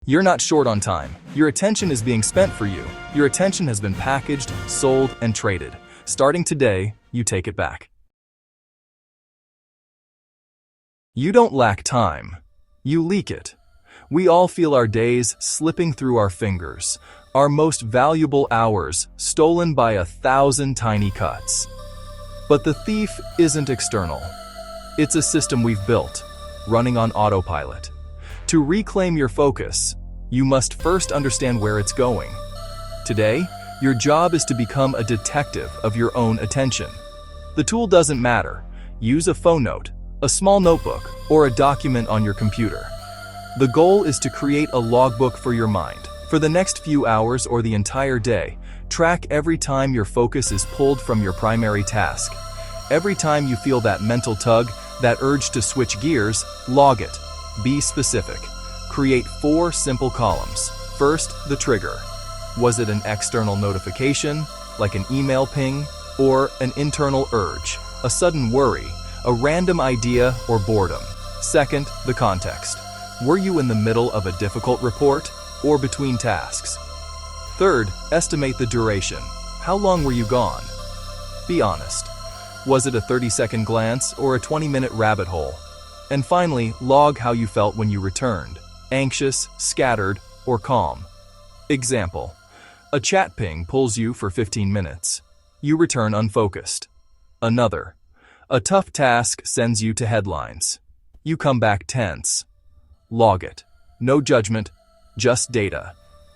You're not short on time. Your attention is being spent for you. Your attention has been packaged, sold, and traded. Starting today, you take it back. You don't lack time. You leak it. We all feel our days slipping through our fingers, our most valuable hours stolen by 1,000 tiny cuts. But the thief isn't external. It's a system we've built, running on autopilot. To reclaim your focus, you must first understand where it's going. Today, your job is to become a detective of your own attention. The tool doesn't matter. Use a phone note, a small notebook, or a document on your computer. The goal is to create a logbook for your mind. For the next few hours or the entire day, track every time your focus is pulled from your primary task. Every time you feel that mental tug, that urge to switch gears, log it. Be specific. Create 4 simple columns. First, the trigger. Was it an external notification, like an email ping, or an internal urge, a sudden worry, a random idea, or boredom? Second, the context. Were you in the middle of a difficult report or between tasks? Third, estimate the duration. How long were you gone? Be honest. Was it a 30-second glance or a 20-minute rabbit hole? And finally, log how you felt when you returned. Anxious, scattered, or calm. Example. A chat ping pulls you for 15 minutes. You return unfocused. Another. A tough task sends you to headlines. You come back tense. Log it. No judgment, just data.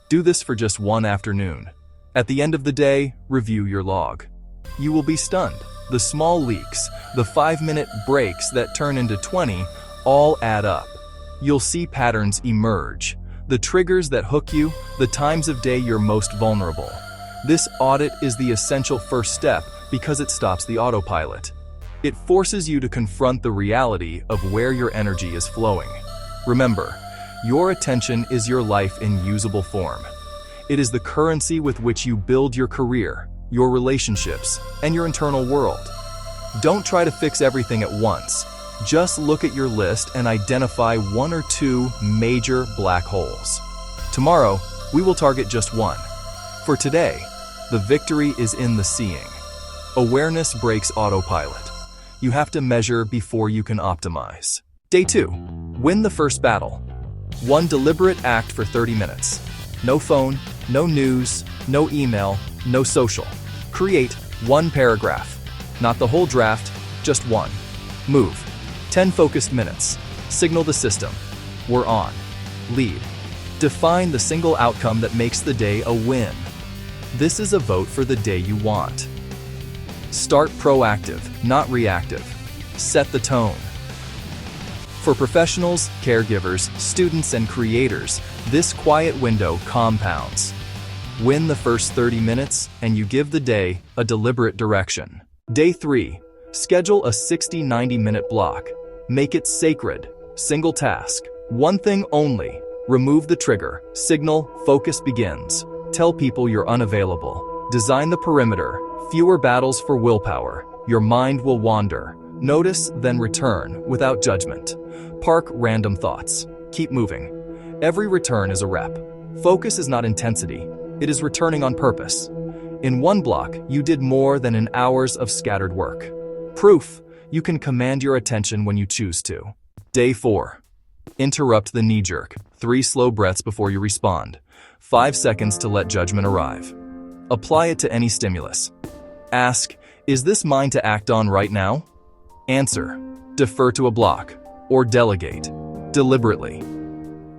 Do this for just one afternoon. At the end of the day, review your log. You will be stunned. The small leaks, the 5-minute breaks that turn into 20, all add up. You'll see patterns emerge. The triggers that hook you, the times of day you're most vulnerable. This audit is the essential first step because it stops the autopilot. It forces you to confront the reality of where your energy is flowing. Remember, your attention is your life in usable form. It is the currency with which you build your career, your relationships, and your internal world. Don't try to fix everything at once. Just look at your list and identify 1 or 2 major black holes. Tomorrow, we will target just one. For today, the victory is in the seeing. Awareness breaks autopilot. You have to measure before you can optimize. Day 2. Win the first battle. 1 deliberate act for 30 minutes. No phone, no news, no email, no social. Create 1 paragraph. Not the whole draft, just 1. Move. 10 focused minutes. Signal the system. We're on. Lead. Define the single outcome that makes the day a win. This is a vote for the day you want. Start proactive, not reactive. Set the tone. For professionals, caregivers, students, and creators, this quiet window compounds. Win the first 30 minutes, and you give the day a deliberate direction. Day 3. Schedule a 60-90-minute block. Make it sacred. Single task. 1 thing only. Remove the trigger. Signal, focus begins. Tell people you're unavailable. Design the perimeter. Fewer battles for willpower. Your mind will wander. Notice, then return, without judgment. Park random thoughts. Keep moving. Every return is a rep. Focus is not intensity. It is returning on purpose. In 1 block, you did more than an hours of scattered work. Proof, you can command your attention when you choose to. Day 4. Interrupt the knee-jerk. 3 slow breaths before you respond. 5 seconds to let judgment arrive. Apply it to any stimulus. Ask, is this mine to act on right now? Answer, defer to a block, or delegate, deliberately.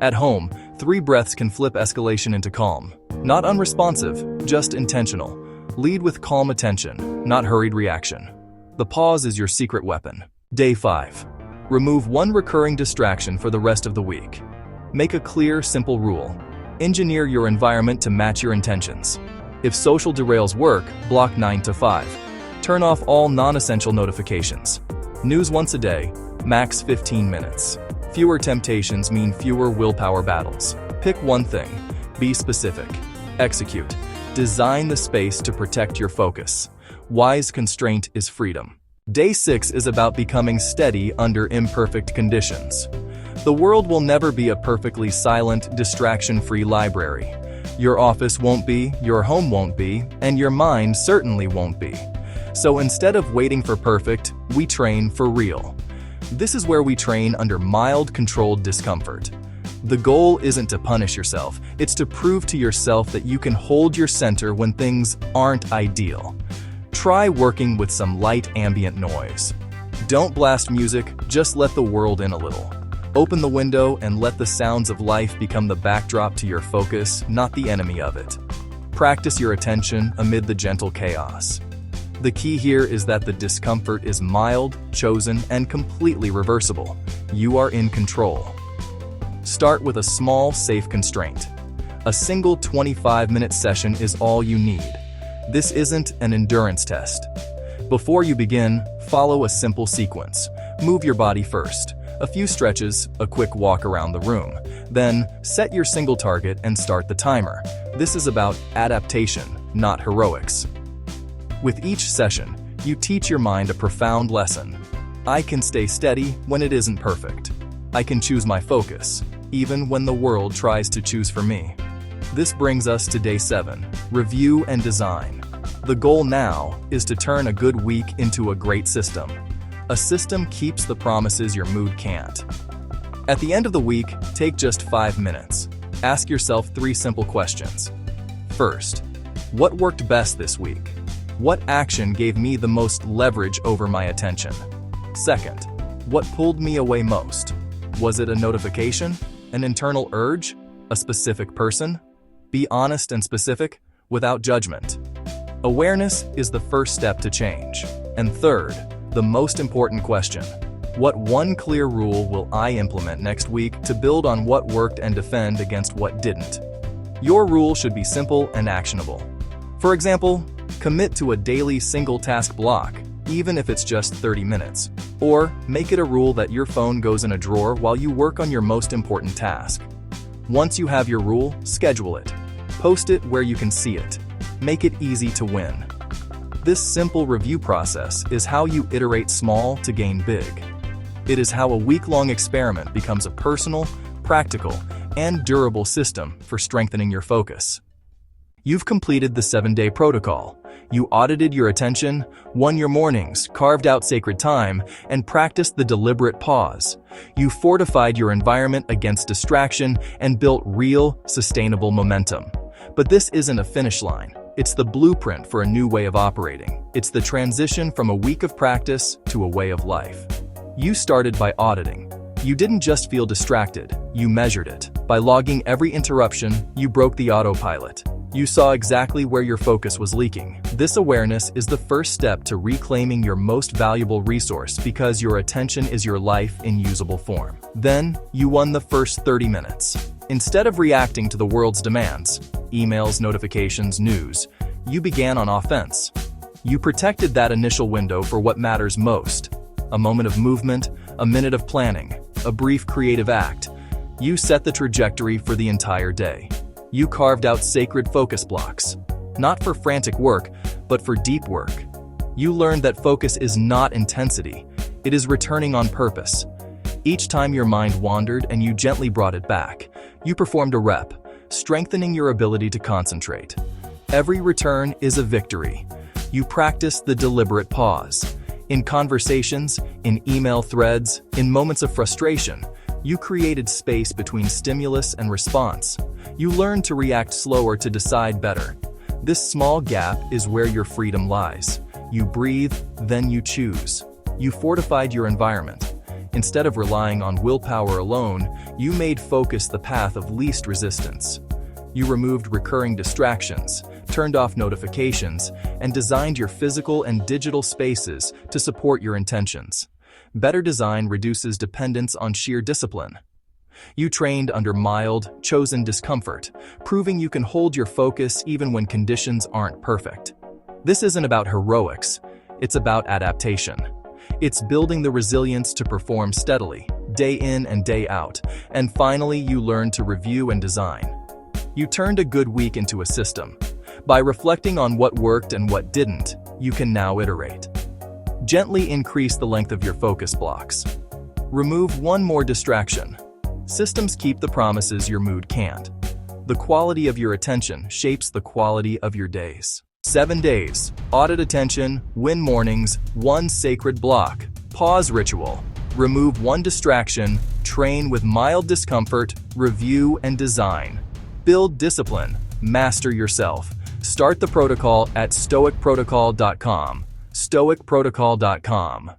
At home, 3 breaths can flip escalation into calm. Not unresponsive, just intentional. Lead with calm attention, not hurried reaction. The pause is your secret weapon. Day 5. Remove 1 recurring distraction for the rest of the week. Make a clear, simple rule. Engineer your environment to match your intentions. If social derails work, block 9 to 5. Turn off all non-essential notifications. News once a day, max 15 minutes. Fewer temptations mean fewer willpower battles. Pick 1 thing. Be specific. Execute. Design the space to protect your focus. Wise constraint is freedom. Day 6 is about becoming steady under imperfect conditions. The world will never be a perfectly silent, distraction-free library. Your office won't be, your home won't be, and your mind certainly won't be. So instead of waiting for perfect, we train for real. This is where we train under mild, controlled discomfort. The goal isn't to punish yourself, it's to prove to yourself that you can hold your center when things aren't ideal. Try working with some light ambient noise. Don't blast music, just let the world in a little. Open the window and let the sounds of life become the backdrop to your focus, not the enemy of it. Practice your attention amid the gentle chaos. The key here is that the discomfort is mild, chosen, and completely reversible. You are in control. Start with a small, safe constraint. A single 25-minute session is all you need. This isn't an endurance test. Before you begin, follow a simple sequence. Move your body first. A few stretches, a quick walk around the room. Then, set your single target and start the timer. This is about adaptation, not heroics. With each session, you teach your mind a profound lesson. I can stay steady when it isn't perfect. I can choose my focus, even when the world tries to choose for me. This brings us to day 7, review and design. The goal now is to turn a good week into a great system. A system keeps the promises your mood can't. At the end of the week, take just 5 minutes. Ask yourself 3 simple questions. First, what worked best this week? What action gave me the most leverage over my attention? Second, what pulled me away most? Was it a notification? An internal urge? A specific person? Be honest and specific, without judgment. Awareness is the first step to change. And third, the most important question: what one clear rule will I implement next week to build on what worked and defend against what didn't? Your rule should be simple and actionable. For example, commit to a daily single-task block, even if it's just 30 minutes. Or make it a rule that your phone goes in a drawer while you work on your most important task. Once you have your rule, schedule it. Post it where you can see it. Make it easy to win. This simple review process is how you iterate small to gain big. It is how a week-long experiment becomes a personal, practical, and durable system for strengthening your focus. You've completed the 7-day protocol. You audited your attention, won your mornings, carved out sacred time, and practiced the deliberate pause. You fortified your environment against distraction and built real, sustainable momentum. But this isn't a finish line. It's the blueprint for a new way of operating. It's the transition from a week of practice to a way of life. You started by auditing. You didn't just feel distracted, you measured it. By logging every interruption, you broke the autopilot. You saw exactly where your focus was leaking. This awareness is the first step to reclaiming your most valuable resource because your attention is your life in usable form. Then, you won the first 30 minutes. Instead of reacting to the world's demands, emails, notifications, news, you began on offense. You protected that initial window for what matters most. A moment of movement, a minute of planning, a brief creative act. You set the trajectory for the entire day. You carved out sacred focus blocks, not for frantic work, but for deep work. You learned that focus is not intensity, it is returning on purpose. Each time your mind wandered and you gently brought it back, you performed a rep, strengthening your ability to concentrate. Every return is a victory. You practiced the deliberate pause. In conversations, in email threads, in moments of frustration, you created space between stimulus and response. You learned to react slower to decide better. This small gap is where your freedom lies. You breathe, then you choose. You fortified your environment. Instead of relying on willpower alone, you made focus the path of least resistance. You removed recurring distractions, turned off notifications, and designed your physical and digital spaces to support your intentions. Better design reduces dependence on sheer discipline. You trained under mild, chosen discomfort, proving you can hold your focus even when conditions aren't perfect. This isn't about heroics, it's about adaptation. It's building the resilience to perform steadily, day in and day out, and finally you learned to review and design. You turned a good week into a system. By reflecting on what worked and what didn't, you can now iterate. Gently increase the length of your focus blocks. Remove one more distraction. Systems keep the promises your mood can't. The quality of your attention shapes the quality of your days. 7 days. Audit attention, win mornings, 1 sacred block. Pause ritual. Remove 1 distraction, train with mild discomfort, review and design. Build discipline, master yourself. Start the protocol at stoicprotocol.com. stoicprotocol.com